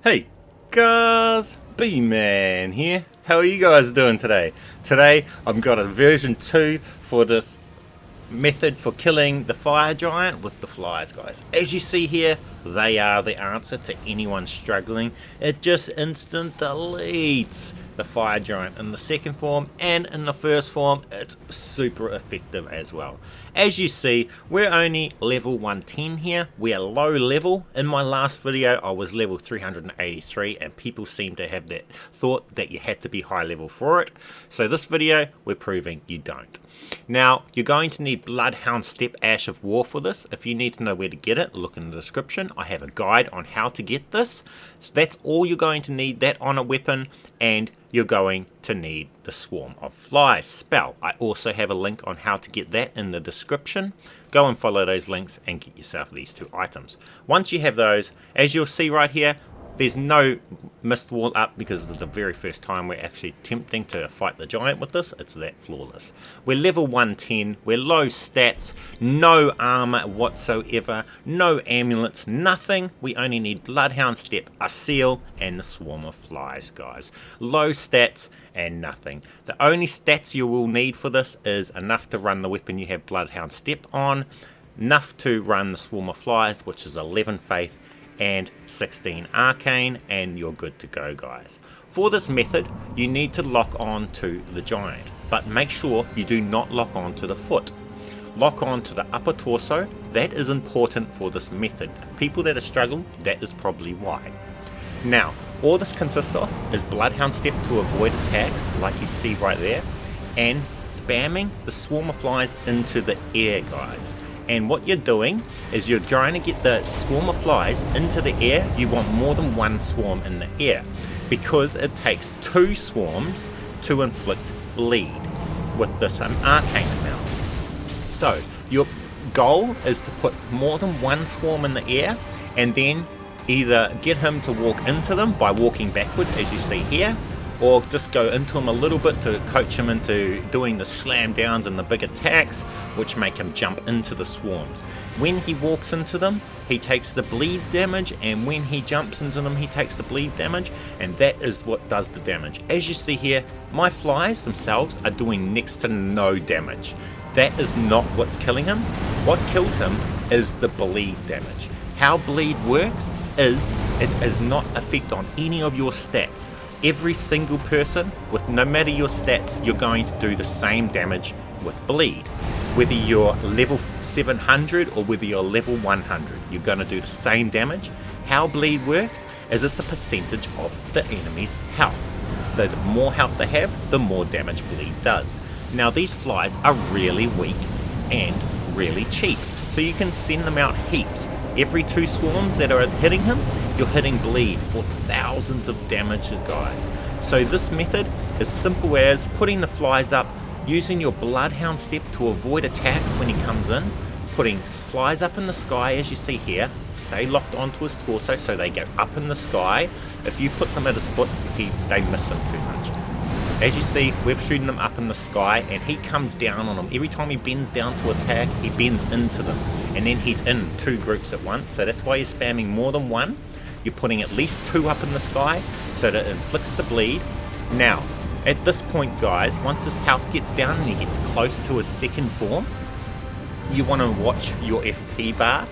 Hey guys, bman here. How are you guys doing today? Today I've got a version 2 for this method for killing the fire giant with the flies, guys. As you see here, they are the answer to anyone struggling. It just instant deletes the fire giant in the second form, and in the first form it's super effective as well. As you see, we're only level 110 here. We are low level. In my last video I was level 383 and people seem to have that thought that you had to be high level for it. So this video we're proving you don't. Now you're going to need Bloodhounds Step Ash of War for this. If you need to know where to get it, look in the description. I have a guide on how to get this. So that's all you're going to need, that on a weapon, and you're going to need the Swarm of Flies spell. I also have a link on how to get that in the description. Go and follow those links and get yourself these two items. Once you have those, as you'll see right here, there's no mist wall up because this is the very first time we're actually attempting to fight the giant with this. It's that flawless. We're level 110, we're low stats, no armor whatsoever, no amulets, nothing. We only need Bloodhound Step, a seal, and the Swarm of Flies, guys. Low stats and nothing. The only stats you will need for this is enough to run the weapon you have Bloodhound Step on, enough to run the Swarm of Flies, which is 11 faith, and 16 arcane, and you're good to go, guys. For this method you need to lock on to the giant, but make sure you do not lock on to the foot. Lock on to the upper torso. That is important for this method. People that are struggling, that is probably why. Now all this consists of is Bloodhound Step to avoid attacks like you see right there, and spamming the Swarm of Flies into the air, guys. And what you're doing is you're trying to get the Swarm of Flies into the air. You want more than one swarm in the air because it takes 2 swarms to inflict bleed with this arcane amount. So your goal is to put more than one swarm in the air and then either get him to walk into them by walking backwards as you see here, or just go into him a little bit to coach him into doing the slam downs and the big attacks, which make him jump into the swarms. When he walks into them, he takes the bleed damage, and when he jumps into them, he takes the bleed damage, and that is what does the damage. As you see here, my flies themselves are doing next to no damage. That is not what's killing him. What kills him is the bleed damage. How bleed works is it does not affect on any of your stats. Every single person, with no matter your stats, you're going to do the same damage with bleed. Whether you're level 700 or whether you're level 100, you're going to do the same damage. How bleed works is it's a percentage of the enemy's health. The more health they have, the more damage bleed does. Now these flies are really weak and really cheap, so you can send them out heaps. Every 2 swarms that are hitting him, you're hitting bleed for thousands of damage, guys. So this method is simple as putting the flies up, using your Bloodhound Step to avoid attacks when he comes in, putting flies up in the sky as you see here, stay locked onto his torso so they go up in the sky. If you put them at his foot, they miss him too much. As you see, we're shooting them up in the sky and he comes down on them. Every time he bends down to attack, he bends into them. And then he's in 2 groups at once, so that's why you're spamming more than one. You're putting at least 2 up in the sky so that it inflicts the bleed. Now, at this point, guys, once his health gets down and he gets close to his second form, you want to watch your FP bar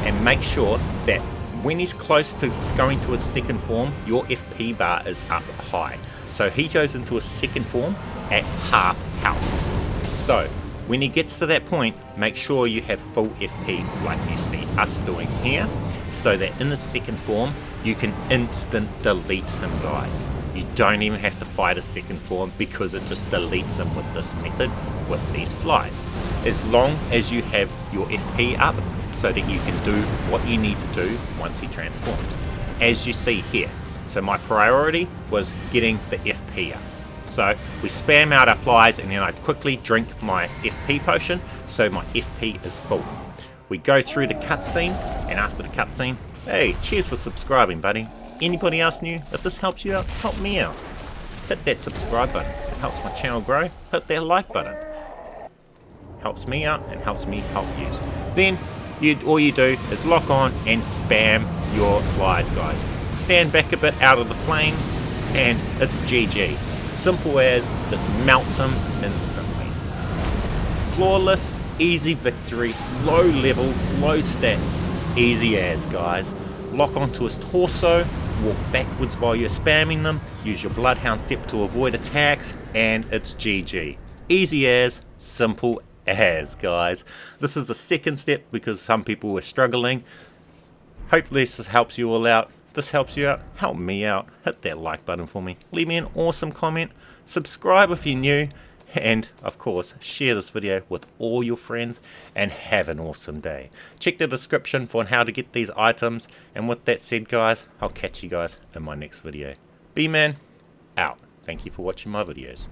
and make sure that when he's close to going to his second form, your FP bar is up high. So he goes into a second form at half health. So when he gets to that point, make sure you have full FP like you see us doing here, so that in the second form you can instant delete him, guys. You don't even have to fight a second form because it just deletes him with this method with these flies. As long as you have your FP up so that you can do what you need to do once he transforms. As you see here. So my priority was getting the FP up. So we spam out our flies and then I quickly drink my FP potion so my FP is full. We go through the cutscene, and after the cutscene, hey, cheers for subscribing, buddy. Anybody else new? If this helps you out, help me out. Hit that subscribe button. It helps my channel grow. Hit that like button. Helps me out and helps me help you. Then all you do is lock on and spam your flies, guys. stand back a bit out of the flames, and it's GG. Simple as, just melts him instantly. Flawless, easy victory, low level, low stats, easy as, guys. Lock onto his torso, walk backwards while you're spamming them, use your bloodhound step to avoid attacks, and it's GG. Easy as, simple as, guys. This is the second step because some people were struggling. Hopefully this helps you all out. If this helps you out, help me out. Hit that like button for me. Leave me an awesome comment. Subscribe if you're new. And of course, share this video with all your friends and have an awesome day. Check the description for how to get these items. And with that said, guys, I'll catch you guys in my next video. bman out. Thank you for watching my videos.